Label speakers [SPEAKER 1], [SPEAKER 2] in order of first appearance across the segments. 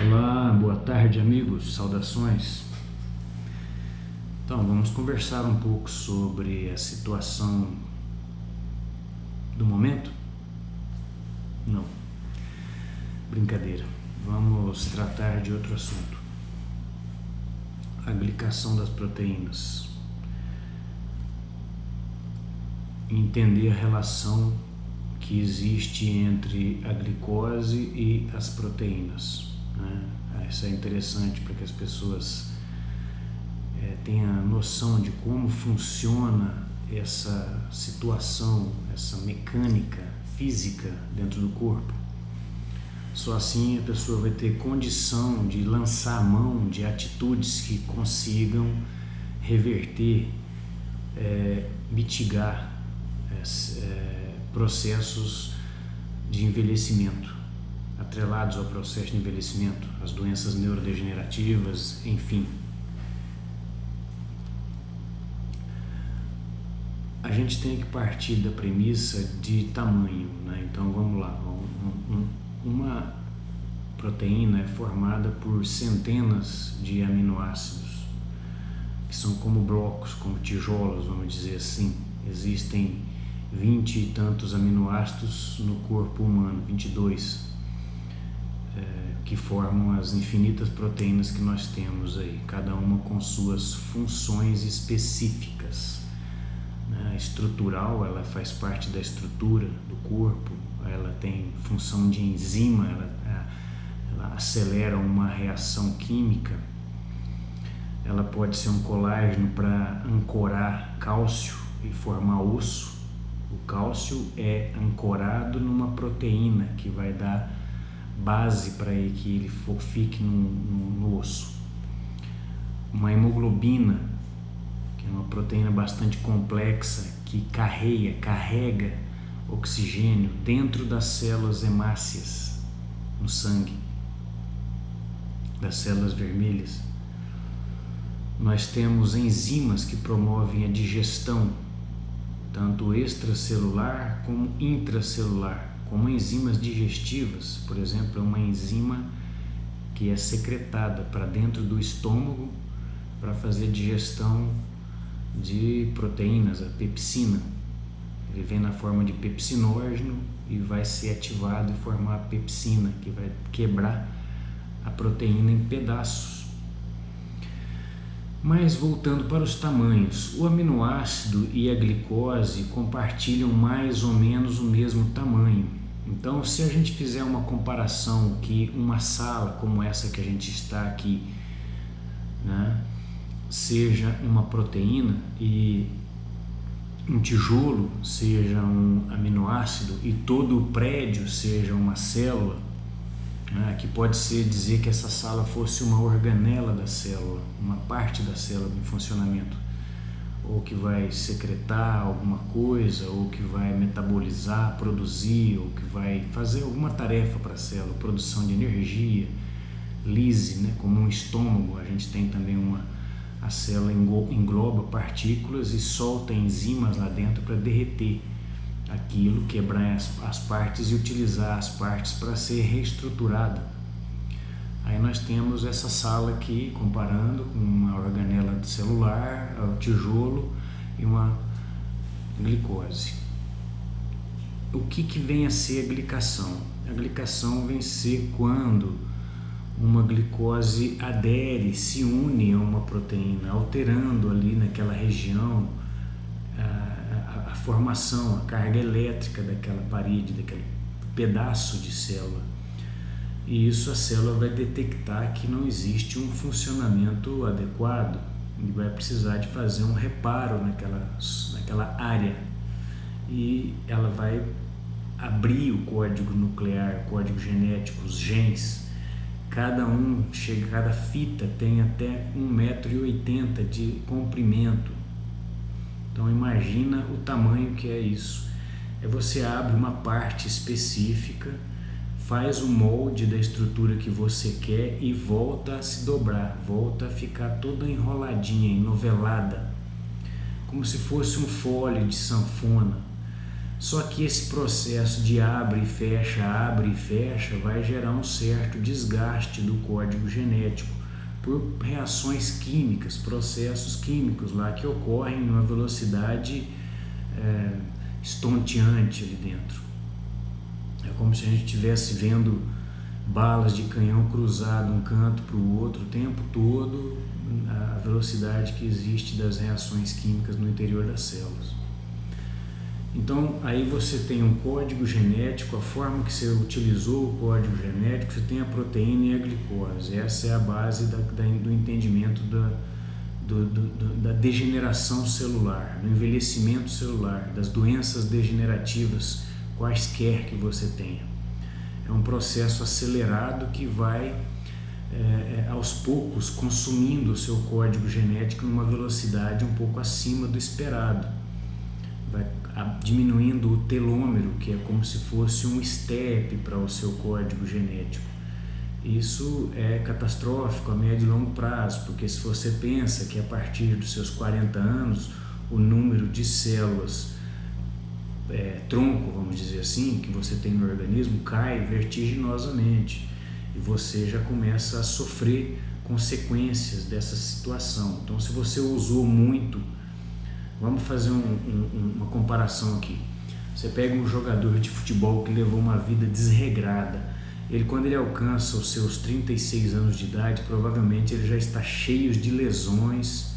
[SPEAKER 1] Olá, boa tarde amigos, saudações. Então, vamos conversar um pouco sobre a situação do momento? Não, brincadeira. Vamos tratar de outro assunto. A glicação das proteínas. Entender a relação que existe entre a glicose e as proteínas. Isso é interessante para que as pessoas tenham noção de como funciona essa situação, essa mecânica física dentro do corpo. Só assim a pessoa vai ter condição de lançar a mão de atitudes que consigam reverter, mitigar processos de envelhecimento, atrelados ao processo de envelhecimento, as doenças neurodegenerativas, enfim. A gente tem que partir da premissa de tamanho, né? Então vamos lá, uma proteína é formada por centenas de aminoácidos, que são como blocos, como tijolos, vamos dizer assim. Existem 20 e tantos aminoácidos no corpo humano, 22, que formam as infinitas proteínas que nós temos aí, cada uma com suas funções específicas. A estrutural, ela faz parte da estrutura do corpo, ela tem função de enzima, ela acelera uma reação química, ela pode ser um colágeno para ancorar cálcio e formar osso. O cálcio é ancorado numa proteína que vai dar base para que ele fique no osso. Uma hemoglobina, que é uma proteína bastante complexa, que carrega oxigênio dentro das células hemácias no sangue, das células vermelhas. Nós temos enzimas que promovem a digestão, tanto extracelular como intracelular, como enzimas digestivas. Por exemplo, é uma enzima que é secretada para dentro do estômago para fazer digestão de proteínas, a pepsina. Ele vem na forma de pepsinógeno e vai ser ativado e formar a pepsina, que vai quebrar a proteína em pedaços. Mas voltando para os tamanhos, o aminoácido e a glicose compartilham mais ou menos o mesmo tamanho. Então, se a gente fizer uma comparação que uma sala como essa que a gente está aqui, né, seja uma proteína e um tijolo seja um aminoácido e todo o prédio seja uma célula, que pode ser dizer que essa sala fosse uma organela da célula, uma parte da célula em funcionamento, ou que vai secretar alguma coisa, ou que vai metabolizar, produzir, ou que vai fazer alguma tarefa para a célula, produção de energia, lise, né? Como um estômago, a gente tem também a célula engloba partículas e solta enzimas lá dentro para derreter aquilo, quebrar as partes e utilizar as partes para ser reestruturada. Aí nós temos essa sala aqui, comparando com uma organela celular, o tijolo e uma glicose. O que vem a ser a glicação? A glicação vem a ser quando uma glicose adere, se une a uma proteína, alterando ali naquela região a formação, a carga elétrica daquela parede, daquele pedaço de célula. E isso a célula vai detectar que não existe um funcionamento adequado e vai precisar de fazer um reparo naquela área. E ela vai abrir o código nuclear, o código genético, os genes. Cada fita tem até 1,80 m de comprimento. Então imagina o tamanho que é isso. Você abre uma parte específica, faz o molde da estrutura que você quer e volta a se dobrar, volta a ficar toda enroladinha, enovelada, como se fosse um folho de sanfona. Só que esse processo de abre e fecha, vai gerar um certo desgaste do código genético por reações químicas, processos químicos lá que ocorrem numa velocidade estonteante ali dentro. É como se a gente estivesse vendo balas de canhão cruzar de um canto para o outro o tempo todo, a velocidade que existe das reações químicas no interior das células. Então, aí você tem um código genético, a forma que você utilizou o código genético, você tem a proteína e a glicose. Essa é a base do entendimento da degeneração celular, do envelhecimento celular, das doenças degenerativas, quaisquer que você tenha. É um processo acelerado que vai, aos poucos, consumindo o seu código genético numa velocidade um pouco acima do esperado. Vai diminuindo o telômero, que é como se fosse um step para o seu código genético. Isso é catastrófico a médio e longo prazo, porque se você pensa que a partir dos seus 40 anos o número de células tronco, vamos dizer assim, que você tem no organismo cai vertiginosamente e você já começa a sofrer consequências dessa situação. Então, se você usou muito, vamos fazer uma comparação aqui. Você pega um jogador de futebol que levou uma vida desregrada. Quando ele alcança os seus 36 anos de idade, provavelmente ele já está cheio de lesões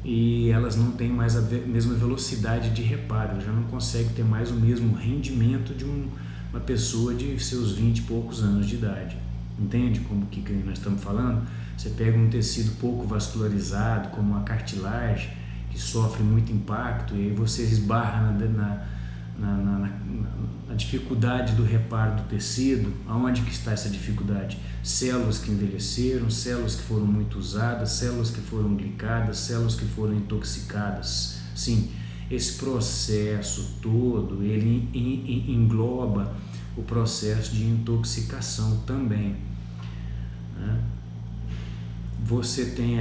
[SPEAKER 1] e elas não têm mais a mesma velocidade de reparo, já não consegue ter mais o mesmo rendimento de uma pessoa de seus 20 e poucos anos de idade. Entende como que nós estamos falando? Você pega um tecido pouco vascularizado, como a cartilagem, que sofre muito impacto, e aí você esbarra na dificuldade do reparo do tecido. Aonde que está essa dificuldade? Células que envelheceram, células que foram muito usadas, células que foram glicadas, células que foram intoxicadas. Sim, esse processo todo, ele engloba o processo de intoxicação também, né?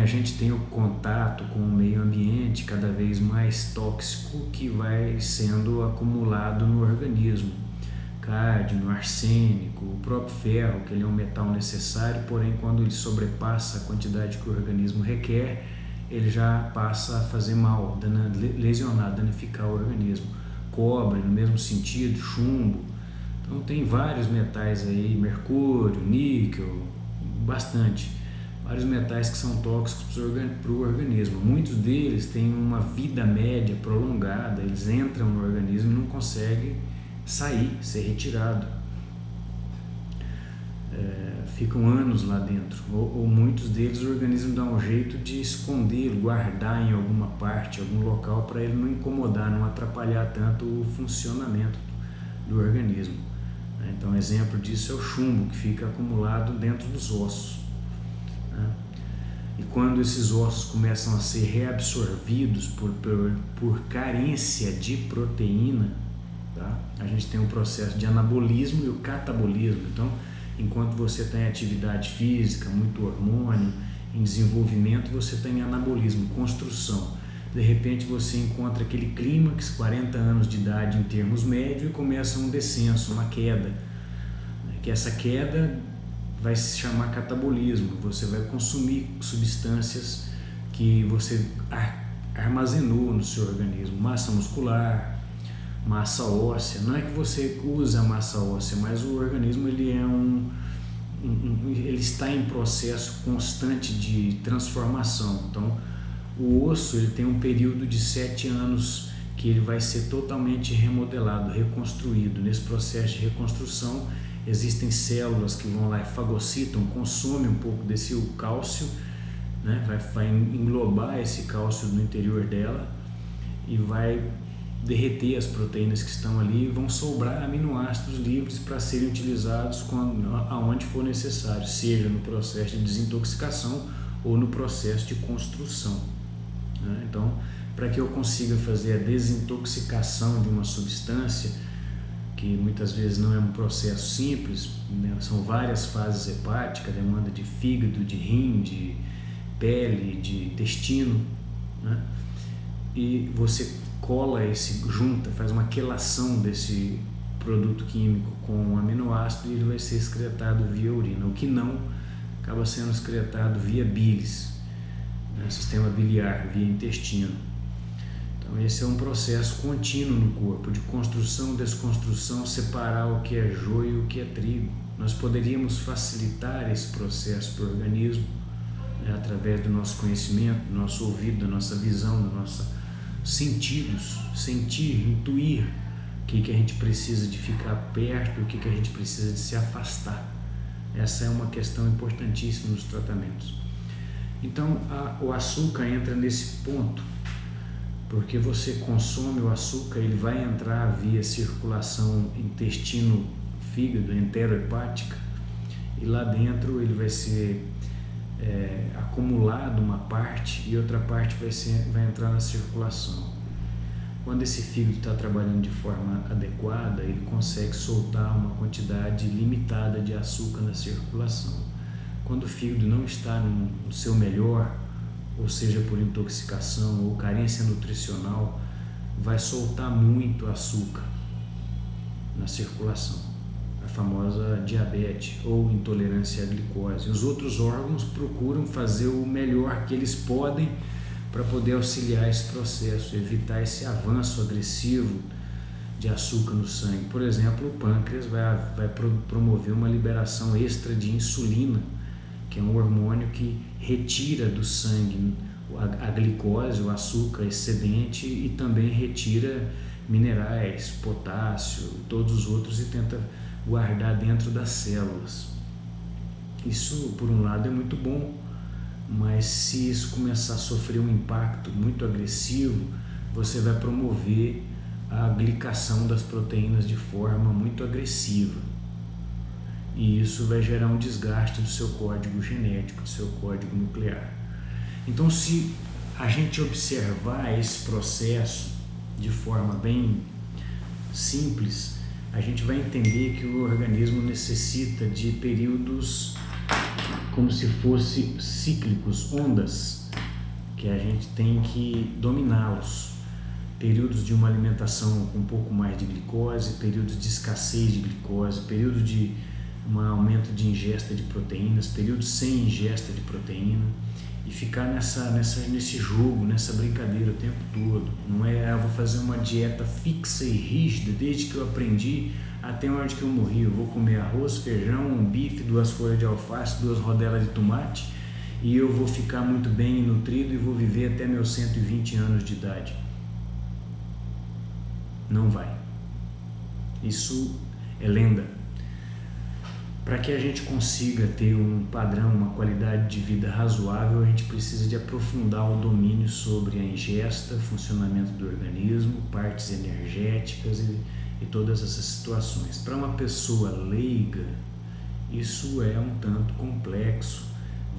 [SPEAKER 1] A gente tem o contato com o meio ambiente cada vez mais tóxico que vai sendo acumulado no organismo. Cádmio, arsênico, o próprio ferro, que ele é um metal necessário, porém quando ele sobrepassa a quantidade que o organismo requer, ele já passa a fazer mal, lesionar, danificar o organismo. Cobre, no mesmo sentido, chumbo. Então tem vários metais aí, mercúrio, níquel, bastante. Vários metais que são tóxicos para o organismo. Muitos deles têm uma vida média prolongada, eles entram no organismo e não conseguem sair, ser retirado. Ficam anos lá dentro. Ou muitos deles o organismo dá um jeito de esconder, guardar em alguma parte, algum local, para ele não incomodar, não atrapalhar tanto o funcionamento do organismo. Então, exemplo disso é o chumbo, que fica acumulado dentro dos ossos. E quando esses ossos começam a ser reabsorvidos por carência de proteína, tá? A gente tem um processo de anabolismo e o catabolismo. Então, enquanto você tem atividade física, muito hormônio, em desenvolvimento, você tem anabolismo, construção. De repente você encontra aquele clímax, 40 anos de idade em termos médios, e começa um descenso, uma queda. Que essa queda vai se chamar catabolismo. Você vai consumir substâncias que você armazenou no seu organismo, massa muscular, massa óssea. Não é que você usa a massa óssea, mas o organismo ele está em processo constante de transformação. Então, o osso ele tem um período de 7 anos que ele vai ser totalmente remodelado, reconstruído. Nesse processo de reconstrução, existem células que vão lá e fagocitam, consomem um pouco desse cálcio, né? Vai englobar esse cálcio no interior dela e vai derreter as proteínas que estão ali, e vão sobrar aminoácidos livres para serem utilizados aonde for necessário, seja no processo de desintoxicação ou no processo de construção, né? Então, para que eu consiga fazer a desintoxicação de uma substância, que muitas vezes não é um processo simples, né? São várias fases hepáticas, demanda de fígado, de rim, de pele, de intestino, né? E você cola junta, faz uma quelação desse produto químico com um aminoácido e ele vai ser excretado via urina. O que não, acaba sendo excretado via bilis, né, sistema biliar, via intestino. Então esse é um processo contínuo no corpo, de construção, desconstrução, separar o que é joio e o que é trigo. Nós poderíamos facilitar esse processo para o organismo, né, através do nosso conhecimento, do nosso ouvido, da nossa visão, dos nossos sentidos, sentir, intuir o que a gente precisa de ficar perto, o que a gente precisa de se afastar. Essa é uma questão importantíssima nos tratamentos. Então o açúcar entra nesse ponto, porque você consome o açúcar, ele vai entrar via circulação intestino-fígado, enterohepática, e lá dentro ele vai ser acumulado uma parte e outra parte vai entrar na circulação. Quando esse fígado está trabalhando de forma adequada, ele consegue soltar uma quantidade limitada de açúcar na circulação. Quando o fígado não está no seu melhor, ou seja por intoxicação ou carência nutricional, vai soltar muito açúcar na circulação, a famosa diabetes ou intolerância à glicose. Os outros órgãos procuram fazer o melhor que eles podem para poder auxiliar esse processo, evitar esse avanço agressivo de açúcar no sangue. Por exemplo, o pâncreas vai promover uma liberação extra de insulina, que é um hormônio que retira do sangue a glicose, o açúcar excedente, e também retira minerais, potássio, todos os outros, e tenta guardar dentro das células. Isso, por um lado, é muito bom, mas se isso começar a sofrer um impacto muito agressivo, você vai promover a glicação das proteínas de forma muito agressiva. E isso vai gerar um desgaste do seu código genético, do seu código nuclear. Então, se a gente observar esse processo de forma bem simples, a gente vai entender que o organismo necessita de períodos como se fossem cíclicos, ondas, que a gente tem que dominá-los. Períodos de uma alimentação com um pouco mais de glicose, períodos de escassez de glicose, período de um aumento de ingesta de proteínas, períodos sem ingesta de proteína, e ficar nesse jogo, nessa brincadeira o tempo todo. Não é, eu vou fazer uma dieta fixa e rígida desde que eu aprendi até onde que eu morri. Eu vou comer arroz, feijão, um bife, 2 folhas de alface, 2 rodelas de tomate, e eu vou ficar muito bem nutrido e vou viver até meus 120 anos de idade. Não vai. Isso é lenda. Para que a gente consiga ter um padrão, uma qualidade de vida razoável, a gente precisa de aprofundar o domínio sobre a ingesta, funcionamento do organismo, partes energéticas e todas essas situações. Para uma pessoa leiga, isso é um tanto complexo.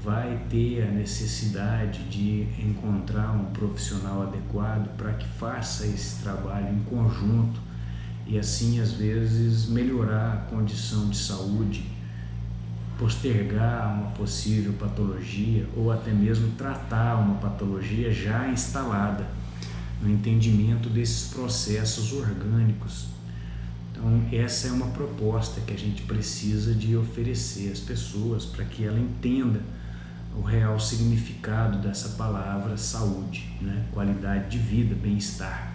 [SPEAKER 1] Vai ter a necessidade de encontrar um profissional adequado para que faça esse trabalho em conjunto e assim, às vezes, melhorar a condição de saúde, postergar uma possível patologia ou até mesmo tratar uma patologia já instalada no entendimento desses processos orgânicos. Então, essa é uma proposta que a gente precisa de oferecer às pessoas para que ela entenda o real significado dessa palavra saúde, né? Qualidade de vida, bem-estar,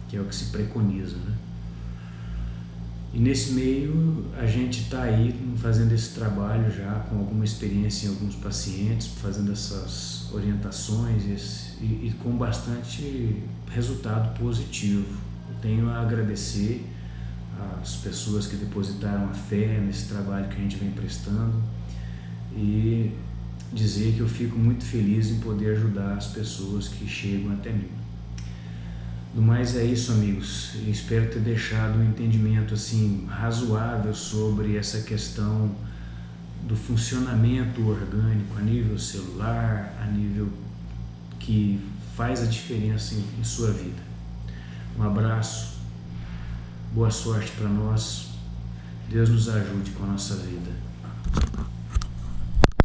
[SPEAKER 1] que é o que se preconiza, né? E nesse meio a gente está aí fazendo esse trabalho já com alguma experiência em alguns pacientes, fazendo essas orientações e com bastante resultado positivo. Eu tenho a agradecer às pessoas que depositaram a fé nesse trabalho que a gente vem prestando e dizer que eu fico muito feliz em poder ajudar as pessoas que chegam até mim. No mais é isso, amigos. Eu espero ter deixado um entendimento assim razoável sobre essa questão do funcionamento orgânico a nível celular, a nível que faz a diferença em sua vida. Um abraço, boa sorte para nós. Deus nos ajude com a nossa vida.